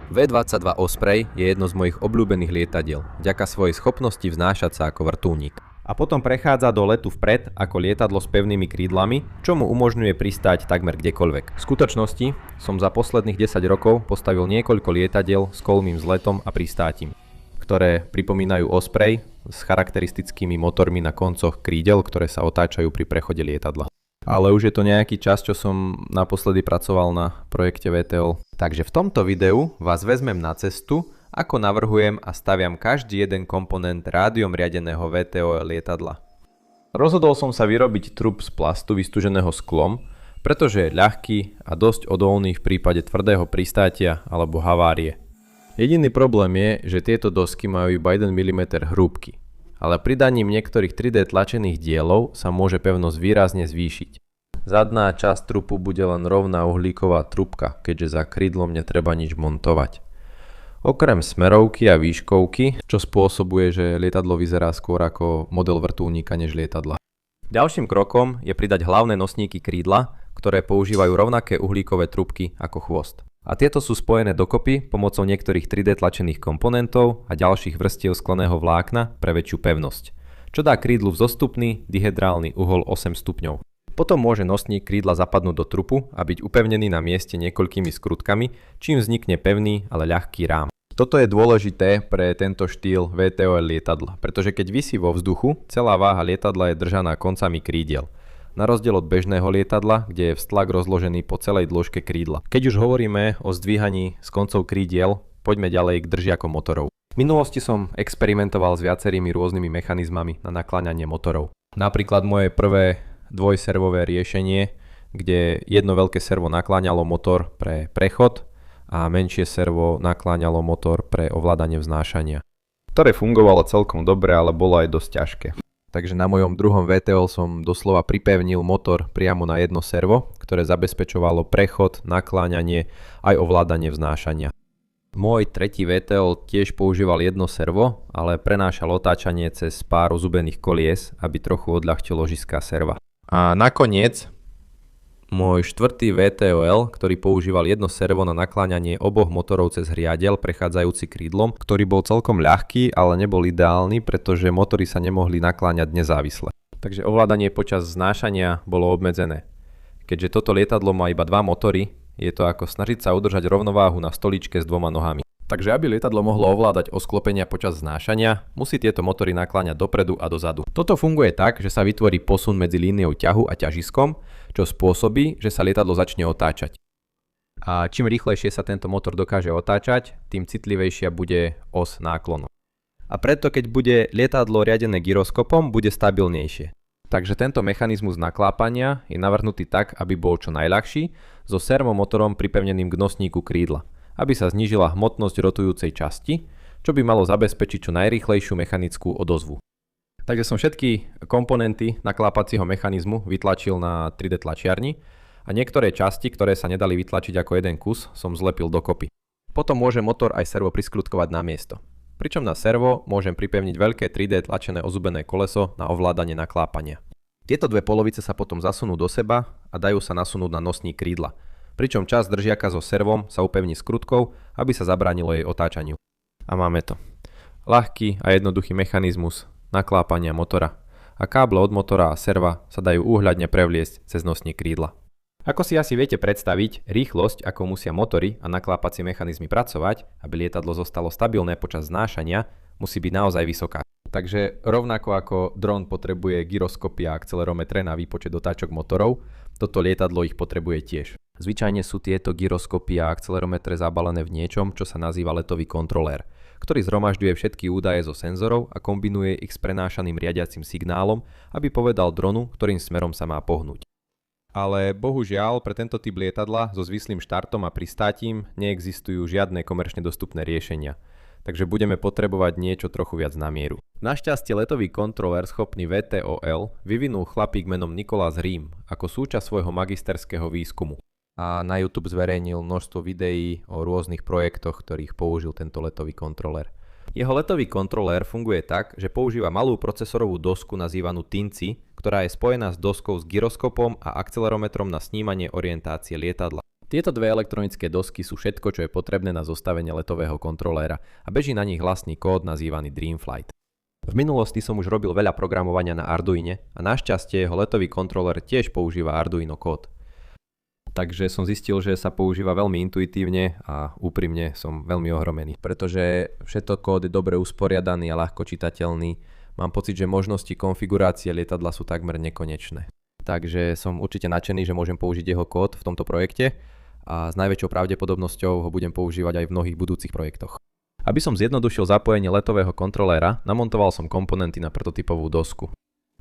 V-22 Osprey je jedno z mojich obľúbených lietadiel, vďaka svojej schopnosti vznášať sa ako vrtuľník. A potom prechádza do letu vpred ako lietadlo s pevnými krídlami, čo mu umožňuje pristáť takmer kdekoľvek. V skutočnosti som za posledných 10 rokov postavil niekoľko lietadiel s kolmým vzletom a pristátím, ktoré pripomínajú Osprey s charakteristickými motormi na koncoch krídel, ktoré sa otáčajú pri prechode lietadla. Ale už je to nejaký čas, čo som naposledy pracoval na projekte VTOL. Takže v tomto videu vás vezmem na cestu, ako navrhujem a staviam každý jeden komponent rádiom riadeného VTOL lietadla. Rozhodol som sa vyrobiť trup z plastu vystúženého sklom, pretože je ľahký a dosť odolný v prípade tvrdého pristátia alebo havárie. Jediný problém je, že tieto dosky majú iba 1 mm hrúbky, ale pridaním niektorých 3D tlačených dielov sa môže pevnosť výrazne zvýšiť. Zadná časť trupu bude len rovná uhlíková trubka, keďže za krídlom netreba nič montovať. Okrem smerovky a výškovky, čo spôsobuje, že lietadlo vyzerá skôr ako model vrtuľníka než lietadla. Ďalším krokom je pridať hlavné nosníky krídla, ktoré používajú rovnaké uhlíkové trubky ako chvost. A tieto sú spojené dokopy pomocou niektorých 3D tlačených komponentov a ďalších vrstiev skleného vlákna pre väčšiu pevnosť, čo dá krídlu vzostupný dihedrálny uhol 8 stupňov. Potom môže nosník krídla zapadnúť do trupu a byť upevnený na mieste niekoľkými skrutkami, čím vznikne pevný, ale ľahký rám. Toto je dôležité pre tento štýl VTOL lietadla, pretože keď visí vo vzduchu, celá váha lietadla je držaná koncami krídiel. Na rozdiel od bežného lietadla, kde je vztlak rozložený po celej dĺžke krídla. Keď už hovoríme o zdvíhaní z koncov krídiel, poďme ďalej k držiakom motorov. V minulosti som experimentoval s viacerými rôznymi mechanizmami na nakláňanie motorov. Napríklad moje prvé dvojservové riešenie, kde jedno veľké servo nakláňalo motor pre prechod a menšie servo nakláňalo motor pre ovládanie vznášania, ktoré fungovalo celkom dobre, ale bolo aj dosť ťažké. Takže na mojom druhom VTOL som doslova pripevnil motor priamo na jedno servo, ktoré zabezpečovalo prechod, nakláňanie aj ovládanie vznášania. Môj tretí VTOL tiež používal jedno servo, ale prenášal otáčanie cez pár ozubených kolies, aby trochu odľahčil ložiská serva. A nakoniec môj štvrtý VTOL, ktorý používal jedno servo na nakláňanie oboch motorov cez hriadeľ prechádzajúci krídlom, ktorý bol celkom ľahký, ale nebol ideálny, pretože motory sa nemohli nakláňať nezávisle. Takže ovládanie počas znášania bolo obmedzené. Keďže toto lietadlo má iba 2 motory, je to ako snažiť sa udržať rovnováhu na stoličke s 2 nohami. Takže aby lietadlo mohlo ovládať osklopenia počas znášania, musí tieto motory nakláňať dopredu a dozadu. Toto funguje tak, že sa vytvorí posun medzi líniou ťahu a ťažiskom, čo spôsobí, že sa lietadlo začne otáčať. A čím rýchlejšie sa tento motor dokáže otáčať, tým citlivejšia bude os náklonu. A preto keď bude lietadlo riadené gyroskopom, bude stabilnejšie. Takže tento mechanizmus naklápania je navrhnutý tak, aby bol čo najľahší, so servomotorom pripevneným k nosníku krídla, aby sa znížila hmotnosť rotujúcej časti, čo by malo zabezpečiť čo najrýchlejšiu mechanickú odozvu. Takže som všetky komponenty naklápacieho mechanizmu vytlačil na 3D tlačiarni a niektoré časti, ktoré sa nedali vytlačiť ako jeden kus, som zlepil dokopy. Potom môže motor aj servo priskrutkovať na miesto. Pričom na servo môžem pripevniť veľké 3D tlačené ozubené koleso na ovládanie naklápania. Tieto dve polovice sa potom zasunú do seba a dajú sa nasunúť na nosník krídla. Pričom časť držiaka so servom sa upevní skrutkou, aby sa zabránilo jej otáčaniu. A máme to. Ľahký a jednoduchý mechanizmus naklápania motora. A káble od motora a serva sa dajú úhľadne prevliesť cez nosník krídla. Ako si asi viete predstaviť, rýchlosť, ako musia motory a naklápacie mechanizmy pracovať, aby lietadlo zostalo stabilné počas znášania, musí byť naozaj vysoká. Takže rovnako ako dron potrebuje gyroskopy a akcelerometre na výpočet otáčok motorov, toto lietadlo ich potrebuje tiež. Zvyčajne sú tieto gyroskopy a akcelerometre zabalené v niečom, čo sa nazýva letový kontrolér, ktorý zhromažďuje všetky údaje zo senzorov a kombinuje ich s prenášaným riadiacim signálom, aby povedal dronu, ktorým smerom sa má pohnúť. Ale bohužiaľ pre tento typ lietadla so zvislým štartom a pristátím neexistujú žiadne komerčne dostupné riešenia. Takže budeme potrebovať niečo trochu viac na mieru. Našťastie letový kontrolér schopný VTOL vyvinul chlapík menom Nicholas Riem ako súčasť svojho magisterského výskumu. A na YouTube zverejnil množstvo videí o rôznych projektoch, ktorých použil tento letový kontrolér. Jeho letový kontrolér funguje tak, že používa malú procesorovú dosku nazývanú TINCI, ktorá je spojená s doskou s gyroskopom a akcelerometrom na snímanie orientácie lietadla. Tieto dve elektronické dosky sú všetko, čo je potrebné na zostavenie letového kontroléra a beží na nich vlastný kód nazývaný Dreamflight. V minulosti som už robil veľa programovania na Arduine a našťastie jeho letový kontroler tiež používa Arduino kód. Takže som zistil, že sa používa veľmi intuitívne a úprimne som veľmi ohromený, pretože všetko kód je dobre usporiadaný a ľahko čitateľný. Mám pocit, že možnosti konfigurácie lietadla sú takmer nekonečné. Takže som určite nadšený, že môžem použiť jeho kód v tomto projekte a s najväčšou pravdepodobnosťou ho budem používať aj v mnohých budúcich projektoch. Aby som zjednodušil zapojenie letového kontroléra, namontoval som komponenty na prototypovú dosku,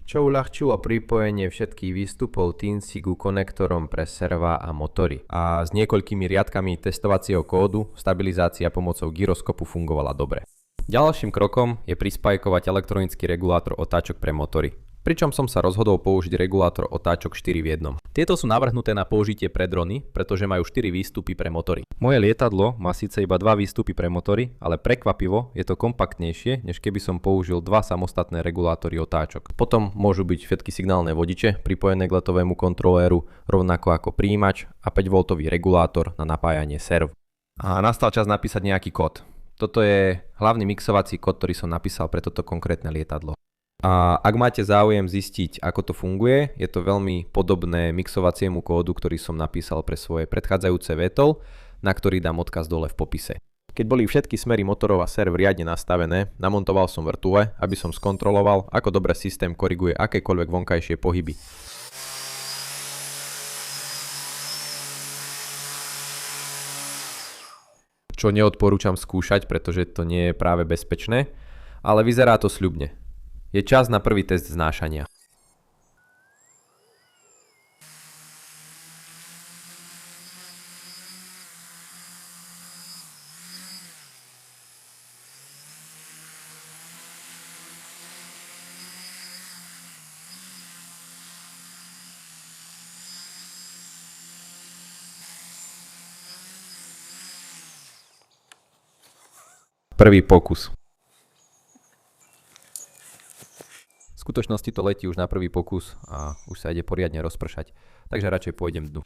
čo uľahčilo pripojenie všetkých výstupov Teensy ku konektorom pre serva a motory. A s niekoľkými riadkami testovacieho kódu stabilizácia pomocou gyroskopu fungovala dobre. Ďalším krokom je prispajkovať elektronický regulátor otáčok pre motory. Pričom som sa rozhodol použiť regulátor otáčok 4 v 1. Tieto sú navrhnuté na použitie pre drony, pretože majú 4 výstupy pre motory. Moje lietadlo má síce iba 2 výstupy pre motory, ale prekvapivo je to kompaktnejšie, než keby som použil 2 samostatné regulátory otáčok. Potom môžu byť všetky signálne vodiče pripojené k letovému kontroléru, rovnako ako príjimač a 5V regulátor na napájanie serv. A nastal čas napísať nejaký kód. Toto je hlavný mixovací kód, ktorý som napísal pre toto konkrétne lietadlo. A ak máte záujem zistiť, ako to funguje, je to veľmi podobné mixovaciemu kódu, ktorý som napísal pre svoje predchádzajúce VTOL, na ktorý dám odkaz dole v popise. Keď boli všetky smery motorov a serv riadne nastavené, namontoval som vrtule, aby som skontroloval, ako dobre systém koriguje akékoľvek vonkajšie pohyby. Čo neodporúčam skúšať, pretože to nie je práve bezpečné, ale vyzerá to sľubne. Je čas na prvý test znášania. Prvý pokus. V skutočnosti to letí už na prvý pokus a už sa ide poriadne rozpršať, takže radšej pôjdem dnu.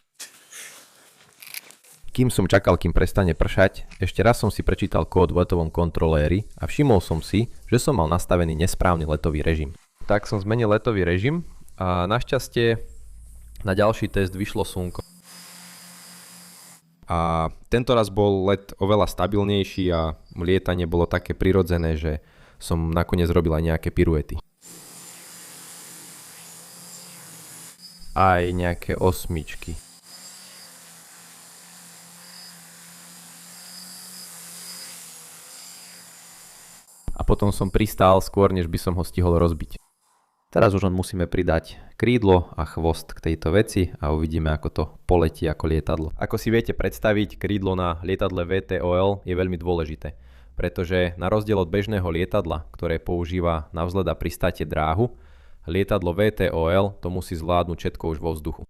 Kým som čakal, kým prestane pršať, ešte raz som si prečítal kód v letovom kontroléri a všimol som si, že som mal nastavený nesprávny letový režim. Tak som zmenil letový režim a našťastie na ďalší test vyšlo slnko. A tento raz bol let oveľa stabilnejší a lietanie bolo také prirodzené, že som nakoniec robil aj nejaké piruety. Aj nejaké osmičky. A potom som pristál skôr, než by som ho stihol rozbiť. Teraz už len musíme pridať krídlo a chvost k tejto veci a uvidíme, ako to poletí ako lietadlo. Ako si viete predstaviť, krídlo na lietadle VTOL je veľmi dôležité, pretože na rozdiel od bežného lietadla, ktoré používa na vzlet a pristátie dráhu, lietadlo VTOL to musí zvládnuť všetko už vo vzduchu.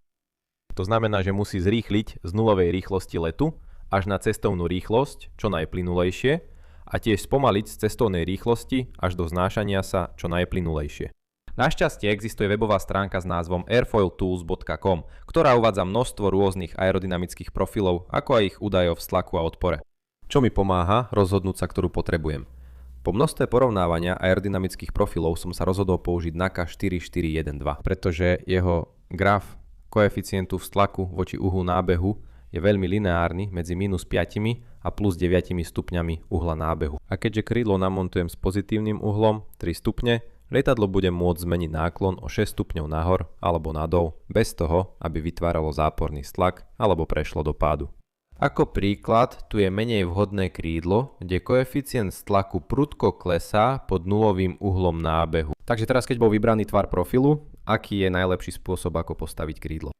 To znamená, že musí zrýchliť z nulovej rýchlosti letu až na cestovnú rýchlosť čo najplynulejšie a tiež spomaliť z cestovnej rýchlosti až do znášania sa čo najplynulejšie. Našťastie existuje webová stránka s názvom airfoiltools.com, ktorá uvádza množstvo rôznych aerodynamických profilov, ako aj ich údajov v tlaku a odpore. Čo mi pomáha rozhodnúť sa, ktorú potrebujem. Po množstve porovnávania aerodynamických profilov som sa rozhodol použiť NACA 4412, pretože jeho graf koeficientu vztlaku voči uhlu nábehu je veľmi lineárny medzi -5 a +9 stupňami uhla nábehu. A keďže krídlo namontujem s pozitívnym uhlom 3 stupne, lietadlo bude môcť zmeniť náklon o 6 stupňov nahor alebo nadol bez toho, aby vytváralo záporný stlak alebo prešlo do pádu. Ako príklad, tu je menej vhodné krídlo, kde koeficient tlaku prudko klesá pod nulovým uhlom nábehu. Takže teraz, keď bol vybraný tvar profilu, aký je najlepší spôsob, ako postaviť krídlo?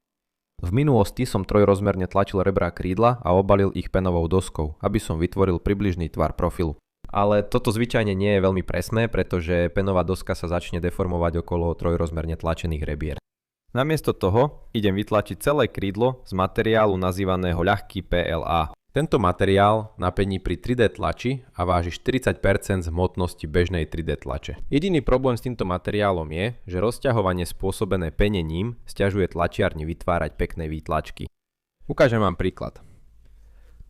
V minulosti som trojrozmerne tlačil rebrá krídla a obalil ich penovou doskou, aby som vytvoril približný tvar profilu. Ale toto zvyčajne nie je veľmi presné, pretože penová doska sa začne deformovať okolo trojrozmerne tlačených rebier. Namiesto toho idem vytlačiť celé krídlo z materiálu nazývaného ľahký PLA. Tento materiál napení pri 3D tlači a váži 40% z hmotnosti bežnej 3D tlače. Jediný problém s týmto materiálom je, že rozťahovanie spôsobené penením sťažuje tlačiarni vytvárať pekné výtlačky. Ukážem vám príklad.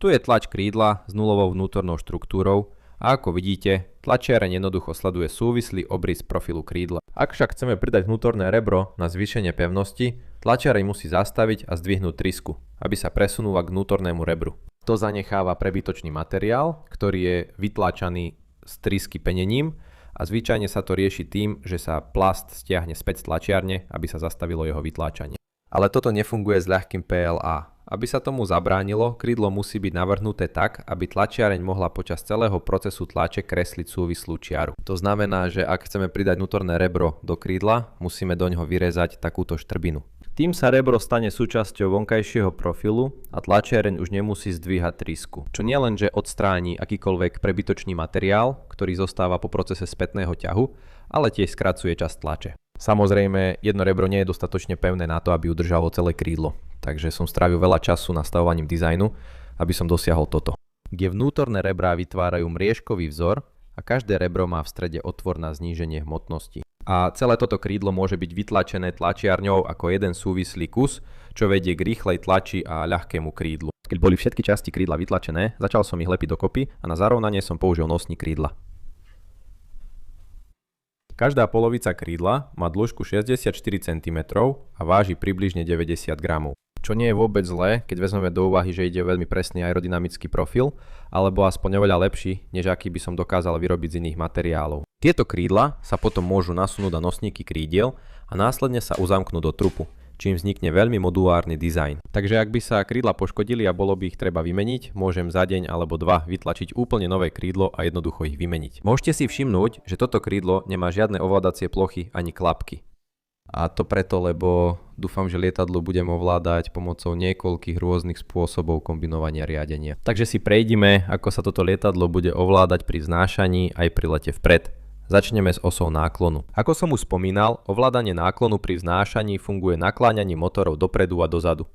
Tu je tlač krídla s nulovou vnútornou štruktúrou a ako vidíte, tlačiareň jednoducho sleduje súvislý obrys profilu krídla. Ak však chceme pridať vnútorné rebro na zvýšenie pevnosti, tlačiareň musí zastaviť a zdvihnúť trysku, aby sa presunula k vnútornému rebru. To zanecháva prebytočný materiál, ktorý je vytláčaný z trysky penením a zvyčajne sa to rieši tým, že sa plast stiahne späť z tlačiarne, aby sa zastavilo jeho vytláčanie. Ale toto nefunguje s ľahkým PLA. Aby sa tomu zabránilo, krídlo musí byť navrhnuté tak, aby tlačiareň mohla počas celého procesu tlače kresliť súvislú čiaru. To znamená, že ak chceme pridať vnútorné rebro do krídla, musíme do ňoho vyrezať takúto štrbinu. Tým sa rebro stane súčasťou vonkajšieho profilu a tlačiareň už nemusí zdvíhať trysku. Čo nielenže odstráni akýkoľvek prebytočný materiál, ktorý zostáva po procese spätného ťahu, ale tiež skracuje časť tlače. Samozrejme, jedno rebro nie je dostatočne pevné na to, aby udržalo celé krídlo, takže som strávil veľa času nastavovaním dizajnu, aby som dosiahol toto. Kde vnútorné rebrá vytvárajú mriežkový vzor a každé rebro má v strede otvor na zníženie hmotnosti. A celé toto krídlo môže byť vytlačené tlačiarňou ako jeden súvislý kus, čo vedie k rýchlej tlači a ľahkému krídlu. Keď boli všetky časti krídla vytlačené, začal som ich lepiť dokopy a na zarovnanie som použil nosník krídla. Každá polovica krídla má dĺžku 64 cm a váži približne 90 gramov. Čo nie je vôbec zlé, keď vezmeme do úvahy, že ide o veľmi presný aerodynamický profil, alebo aspoň oveľa lepší, než aký by som dokázal vyrobiť z iných materiálov. Tieto krídla sa potom môžu nasunúť na nosníky krídiel a následne sa uzamknú do trupu, čím vznikne veľmi modulárny dizajn. Takže ak by sa krídla poškodili a bolo by ich treba vymeniť, môžem za deň alebo dva vytlačiť úplne nové krídlo a jednoducho ich vymeniť. Môžete si všimnúť, že toto krídlo nemá žiadne ovládacie plochy ani klapky. A to preto, lebo dúfam, že lietadlo budem ovládať pomocou niekoľkých rôznych spôsobov kombinovania riadenia. Takže si prejdime, ako sa toto lietadlo bude ovládať pri vznášaní aj pri lete vpred. Začneme s osou náklonu. Ako som už spomínal, ovládanie náklonu pri vznášaní funguje nakláňaním motorov dopredu a dozadu.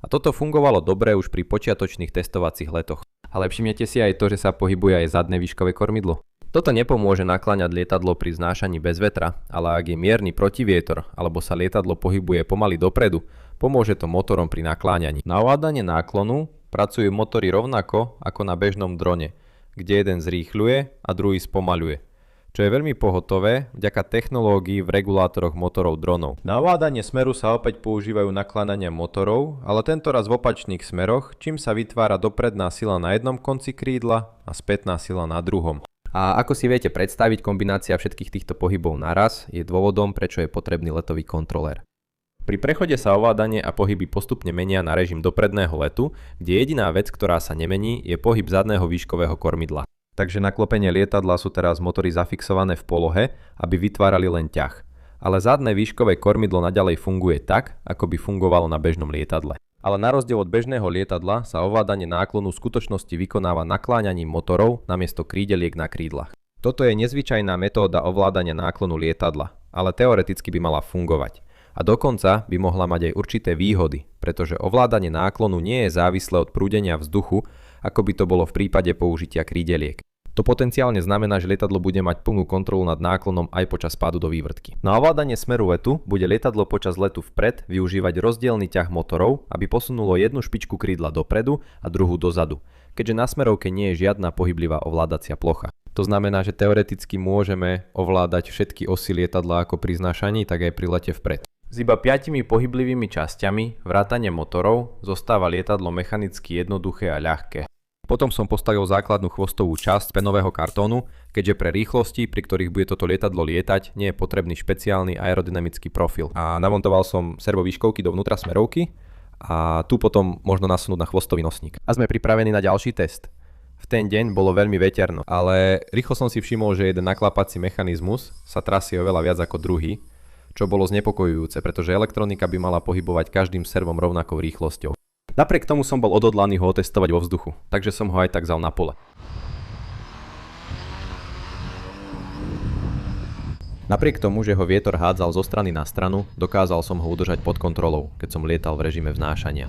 A toto fungovalo dobre už pri počiatočných testovacích letoch. Ale všimnete si aj to, že sa pohybuje aj zadné výškové kormidlo. Toto nepomôže nakláňať lietadlo pri vznášaní bez vetra, ale ak je mierny protivietor alebo sa lietadlo pohybuje pomaly dopredu, pomôže to motorom pri nakláňaní. Na ovládanie náklonu pracujú motory rovnako ako na bežnom drone, kde jeden zrýchľuje a druhý spomaľuje, čo je veľmi pohotové vďaka technológii v regulátoroch motorov dronov. Na ovládanie smeru sa opäť používajú nakláňania motorov, ale tentoraz v opačných smeroch, čím sa vytvára dopredná sila na jednom konci krídla a spätná sila na druhom. A ako si viete predstaviť, kombinácia všetkých týchto pohybov naraz je dôvodom, prečo je potrebný letový kontrolér. Pri prechode sa ovládanie a pohyby postupne menia na režim dopredného letu, kde jediná vec, ktorá sa nemení, je pohyb zadného výškového kormidla. Takže na klopenie lietadla sú teraz motory zafixované v polohe, aby vytvárali len ťah. Ale zadné výškové kormidlo naďalej funguje tak, ako by fungovalo na bežnom lietadle. Ale na rozdiel od bežného lietadla sa ovládanie náklonu v skutočnosti vykonáva nakláňaním motorov namiesto krídeliek na krídlach. Toto je nezvyčajná metóda ovládania náklonu lietadla, ale teoreticky by mala fungovať. A dokonca by mohla mať aj určité výhody, pretože ovládanie náklonu nie je závislé od prúdenia vzduchu, ako by to bolo v prípade použitia krídeliek. To potenciálne znamená, že lietadlo bude mať plnú kontrolu nad náklonom aj počas pádu do vývrtky. Na ovládanie smeru letu bude lietadlo počas letu vpred využívať rozdielny ťah motorov, aby posunulo jednu špičku krídla dopredu a druhú dozadu, keďže na smerovke nie je žiadna pohyblivá ovládacia plocha. To znamená, že teoreticky môžeme ovládať všetky osy lietadla ako pri znášaní, tak aj pri lete vpred. S iba 5 pohyblivými časťami, vrátane motorov, zostáva lietadlo mechanicky jednoduché a ľahké. Potom som postavil základnú chvostovú časť penového kartónu, keďže pre rýchlosti, pri ktorých bude toto lietadlo lietať, nie je potrebný špeciálny aerodynamický profil. A namontoval som servovýškovky dovnútra smerovky a tu potom možno nasunúť na chvostový nosník. A sme pripravení na ďalší test. V ten deň bolo veľmi veterno, ale rýchlo som si všimol, že jeden naklapací mechanizmus sa trasie oveľa viac ako druhý, čo bolo znepokojujúce, pretože elektronika by mala pohybovať každým servom rovnakou rýchlosťou. Napriek tomu som bol odhodlaný ho otestovať vo vzduchu, takže som ho aj tak vzal na pole. Napriek tomu, že ho vietor hádzal zo strany na stranu, dokázal som ho udržať pod kontrolou, keď som lietal v režime vznášania.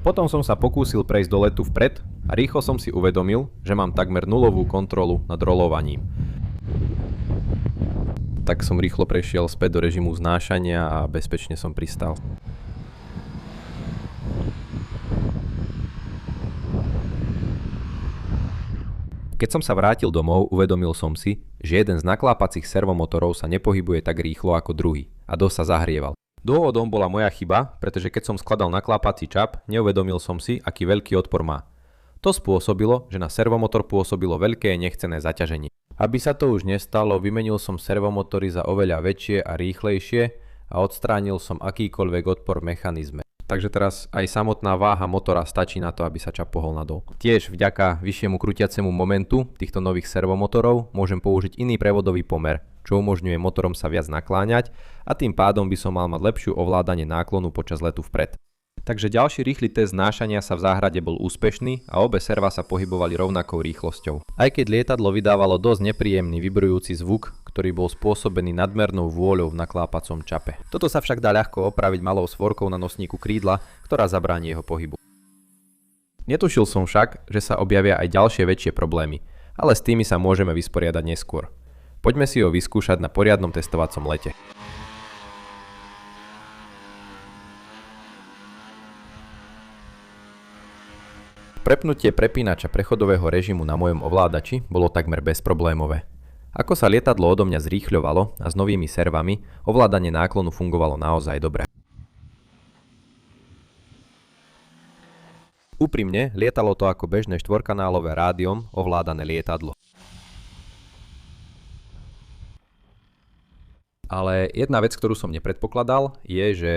Potom som sa pokúsil prejsť do letu vpred a rýchlo som si uvedomil, že mám takmer nulovú kontrolu nad rolovaním. Tak som rýchlo prešiel späť do režimu vznášania a bezpečne som pristal. Keď som sa vrátil domov, uvedomil som si, že jeden z naklápacích servomotorov sa nepohybuje tak rýchlo ako druhý a dosť sa zahrieval. Dôvodom bola moja chyba, pretože keď som skladal naklápací čap, neuvedomil som si, aký veľký odpor má. To spôsobilo, že na servomotor pôsobilo veľké nechcené zaťaženie. Aby sa to už nestalo, vymenil som servomotory za oveľa väčšie a rýchlejšie a odstránil som akýkoľvek odpor v mechanizme. Takže teraz aj samotná váha motora stačí na to, aby sa čap pohol nadol. Tiež vďaka vyššiemu krútiacemu momentu týchto nových servomotorov môžem použiť iný prevodový pomer, čo umožňuje motorom sa viac nakláňať a tým pádom by som mal mať lepšiu ovládanie náklonu počas letu vpred. Takže ďalší rýchly test znášania sa v záhrade bol úspešný a obe serva sa pohybovali rovnakou rýchlosťou. Aj keď lietadlo vydávalo dosť nepríjemný vibrujúci zvuk, ktorý bol spôsobený nadmernou vôľou v naklápacom čape. Toto sa však dá ľahko opraviť malou svorkou na nosníku krídla, ktorá zabráni jeho pohybu. Netušil som však, že sa objavia aj ďalšie väčšie problémy, ale s tými sa môžeme vysporiadať neskôr. Poďme si ho vyskúšať na poriadnom testovacom lete. Prepnutie prepínača prechodového režimu na mojom ovládači bolo takmer bezproblémové. Ako sa lietadlo odo mňa zrýchľovalo a s novými servami, ovládanie náklonu fungovalo naozaj dobre. Úprimne, lietalo to ako bežné štvorkanálové rádiom ovládané lietadlo. Ale jedna vec, ktorú som nepredpokladal, je, že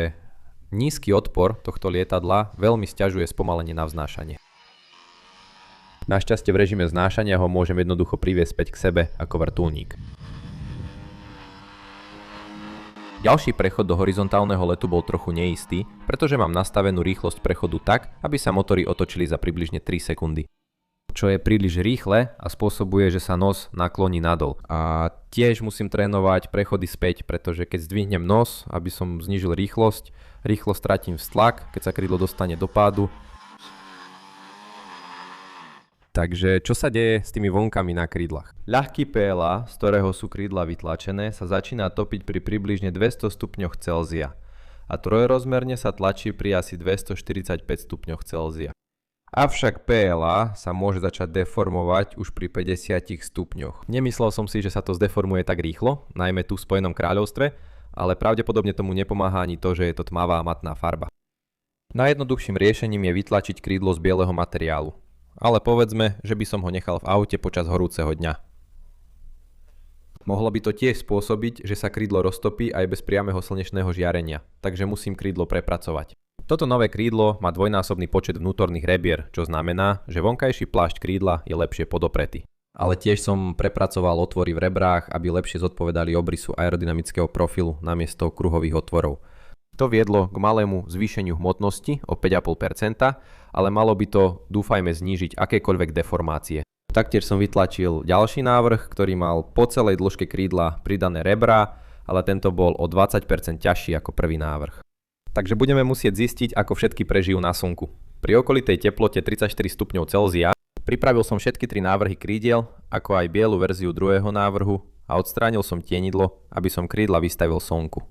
nízky odpor tohto lietadla veľmi sťažuje spomalenie na vznášanie. Našťastie v režime znášania ho môžem jednoducho priviesť späť k sebe ako vrtuľník. Ďalší prechod do horizontálneho letu bol trochu neistý, pretože mám nastavenú rýchlosť prechodu tak, aby sa motory otočili za približne 3 sekundy. Čo je príliš rýchle a spôsobuje, že sa nos nakloní nadol. A tiež musím trénovať prechody späť, pretože keď zdvihnem nos, aby som znížil rýchlosť, rýchlo stratím vztlak, keď sa krídlo dostane do pádu. Takže čo sa deje s tými vlnkami na krídlach? Ľahký PLA, z ktorého sú krídla vytlačené, sa začína topiť pri približne 200 stupňoch Celzia a trojrozmerne sa tlačí pri asi 245 stupňoch Celzia. Avšak PLA sa môže začať deformovať už pri 50 stupňoch. Nemyslel som si, že sa to zdeformuje tak rýchlo, najmä tu v Spojenom kráľovstve, ale pravdepodobne tomu nepomáha ani to, že je to tmavá matná farba. Najjednoduchším riešením je vytlačiť krídlo z bieleho materiálu. Ale povedzme, že by som ho nechal v aute počas horúceho dňa. Mohlo by to tiež spôsobiť, že sa krídlo roztopí aj bez priameho slnečného žiarenia, takže musím krídlo prepracovať. Toto nové krídlo má dvojnásobný počet vnútorných rebier, čo znamená, že vonkajší plášť krídla je lepšie podopretý. Ale tiež som prepracoval otvory v rebrách, aby lepšie zodpovedali obrysu aerodynamického profilu namiesto kruhových otvorov. To viedlo k malému zvýšeniu hmotnosti o 5,5%, ale malo by to, dúfajme, znížiť akékoľvek deformácie. Taktiež som vytlačil ďalší návrh, ktorý mal po celej dĺžke krídla pridané rebrá, ale tento bol o 20% ťažší ako prvý návrh. Takže budeme musieť zistiť, ako všetky prežijú na slnku. Pri okolitej teplote 34 stupňov Celzia pripravil som všetky 3 návrhy krídiel, ako aj bielu verziu druhého návrhu a odstránil som tienidlo, aby som krídla vystavil slnku.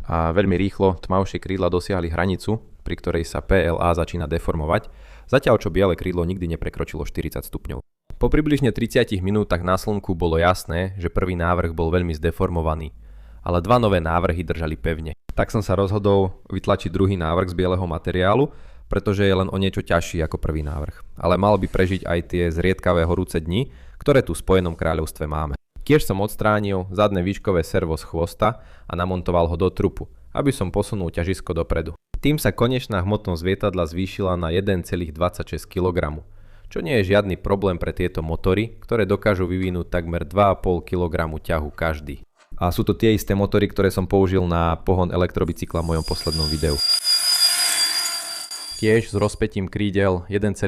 A veľmi rýchlo tmavšie krídla dosiahli hranicu, pri ktorej sa PLA začína deformovať, zatiaľ čo biele krídlo nikdy neprekročilo 40 stupňov. Po približne 30 minútach na slnku bolo jasné, že prvý návrh bol veľmi zdeformovaný, ale 2 nové návrhy držali pevne. Tak som sa rozhodol vytlačiť druhý návrh z bieleho materiálu, pretože je len o niečo ťažší ako prvý návrh, ale mal by prežiť aj tie zriedkavé horúce dni, ktoré tu v Spojenom kráľovstve máme. Tiež som odstránil zadné výškové servo z chvosta a namontoval ho do trupu, aby som posunul ťažisko dopredu. Tým sa konečná hmotnosť lietadla zvýšila na 1,26 kg, čo nie je žiadny problém pre tieto motory, ktoré dokážu vyvinúť takmer 2,5 kg ťahu každý. A sú to tie isté motory, ktoré som použil na pohon elektrobicykla v mojom poslednom videu. Tiež s rozpätím krídel 1,3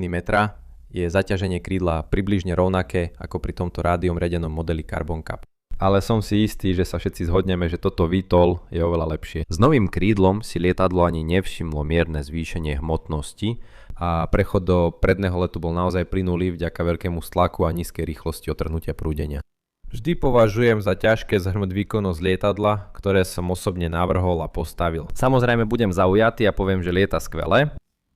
metra je zaťaženie krídla približne rovnaké ako pri tomto rádiom riadenom modeli Carbon Cup. Ale som si istý, že sa všetci zhodneme, že toto VTOL je oveľa lepšie. S novým krídlom si lietadlo ani nevšimlo mierne zvýšenie hmotnosti a prechod do predného letu bol naozaj plynulý vďaka veľkému stlaku a nízkej rýchlosti otrhnutia prúdenia. Vždy považujem za ťažké zhrnúť výkonnosť lietadla, ktoré som osobne navrhol a postavil. Samozrejme budem zaujatý a poviem, že lieta skvele.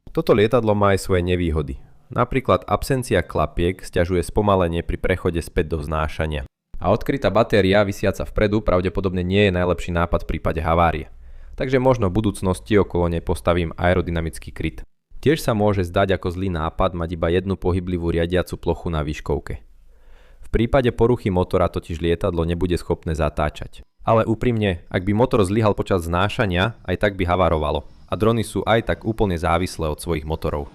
Toto lietadlo má aj svoje nevýhody. Napríklad absencia klapiek sťažuje spomalenie pri prechode späť do vznášania. A odkrytá batéria visiaca vpredu pravdepodobne nie je najlepší nápad v prípade havárie. Takže možno v budúcnosti okolo nej postavím aerodynamický kryt. Tiež sa môže zdať ako zlý nápad mať iba jednu pohyblivú riadiacu plochu na výškovke. V prípade poruchy motora totiž lietadlo nebude schopné zatáčať. Ale úprimne, ak by motor zlyhal počas znášania, aj tak by havarovalo. A drony sú aj tak úplne závislé od svojich motorov.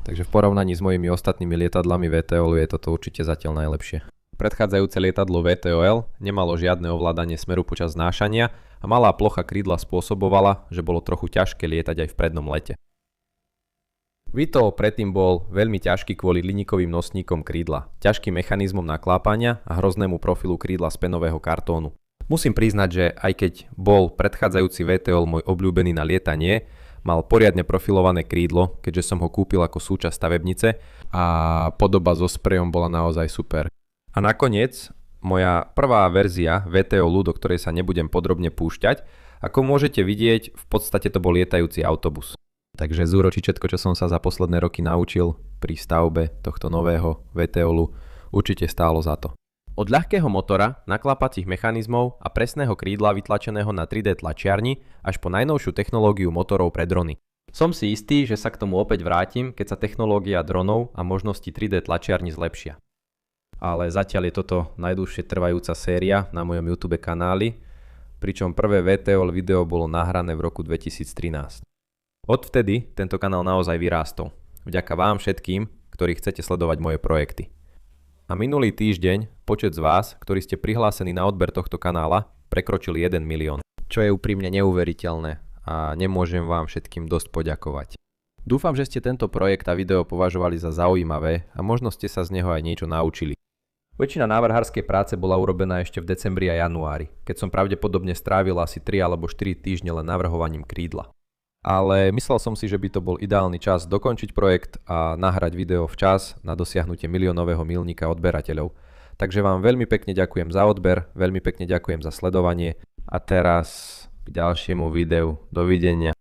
Takže v porovnaní s mojimi ostatnými lietadlami VTOL je toto určite zatiaľ najlepšie. Predchádzajúce lietadlo VTOL nemalo žiadne ovládanie smeru počas znášania a malá plocha krídla spôsobovala, že bolo trochu ťažké lietať aj v prednom lete. VTOL predtým bol veľmi ťažký kvôli hliníkovým nosníkom krídla, ťažkým mechanizmom naklápania a hroznému profilu krídla z penového kartónu. Musím priznať, že aj keď bol predchádzajúci VTOL môj obľúbený na lietanie, mal poriadne profilované krídlo, keďže som ho kúpil ako súčasť stavebnice a podoba so sprejom bola naozaj super. A nakoniec, moja prvá verzia VTOLu, do ktorej sa nebudem podrobne púšťať, ako môžete vidieť, v podstate to bol lietajúci autobus. Takže zúročiť všetko, čo som sa za posledné roky naučil pri stavbe tohto nového VTOLu, určite stálo za to. Od ľahkého motora, naklápacích mechanizmov a presného krídla vytlačeného na 3D tlačiarni až po najnovšiu technológiu motorov pre drony. Som si istý, že sa k tomu opäť vrátim, keď sa technológia dronov a možnosti 3D tlačiarni zlepšia. Ale zatiaľ je toto najdlhšie trvajúca séria na mojom YouTube kanáli, pričom prvé VTOL video bolo nahrané v roku 2013. Odvtedy tento kanál naozaj vyrástol. Vďaka vám všetkým, ktorí chcete sledovať moje projekty. A minulý týždeň počet z vás, ktorí ste prihlásení na odber tohto kanála, prekročil 1 milión. Čo je úprimne neuveriteľné a nemôžem vám všetkým dosť poďakovať. Dúfam, že ste tento projekt a video považovali za zaujímavé a možno ste sa z neho aj niečo naučili. Väčšina návrhárskej práce bola urobená ešte v decembri a januári, keď som pravdepodobne strávil asi 3 alebo 4 týždne len navrhovaním krídla. Ale myslel som si, že by to bol ideálny čas dokončiť projekt a nahrať video včas na dosiahnutie miliónového milníka odberateľov. Takže vám veľmi pekne ďakujem za odber, veľmi pekne ďakujem za sledovanie a teraz k ďalšiemu videu. Dovidenia.